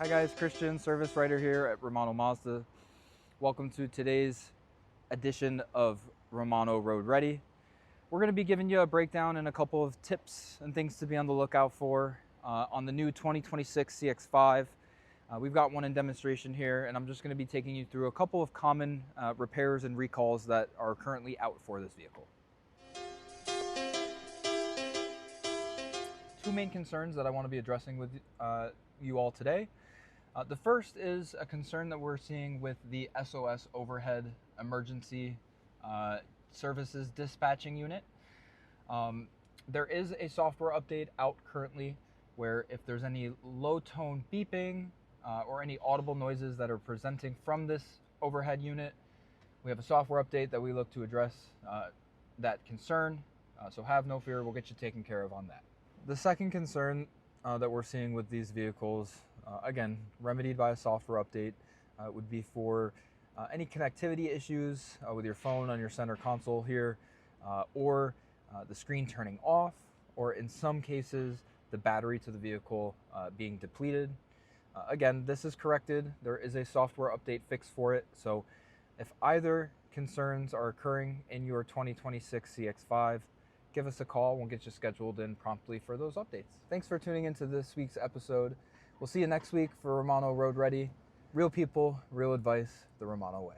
Hi guys, Christian, service writer here at Romano Mazda. Welcome to today's edition of Romano Road Ready. We're going to be giving you a breakdown and a couple of tips and things to be on the lookout for on the new 2026 CX-5. We've got one in demonstration here, and I'm just going to be taking you through a couple of common repairs and recalls that are currently out for this vehicle. Two main concerns that I want to be addressing with you all today. The first is a concern that we're seeing with the SOS overhead emergency services dispatching unit. There is a software update out currently where if there's any low tone beeping or any audible noises that are presenting from this overhead unit, we have a software update that we look to address that concern. So have no fear, we'll get you taken care of on that. The second concern that we're seeing with these vehicles, again, remedied by a software update, would be for any connectivity issues with your phone on your center console here, or the screen turning off, or in some cases, the battery to the vehicle being depleted. Again, this is corrected. There is a software update fix for it. So if either concerns are occurring in your 2026 CX-5, give us a call. We'll get you scheduled in promptly for those updates. Thanks for tuning into this week's episode. We'll see you next week for Romano Road Ready. Real people, real advice, the Romano way.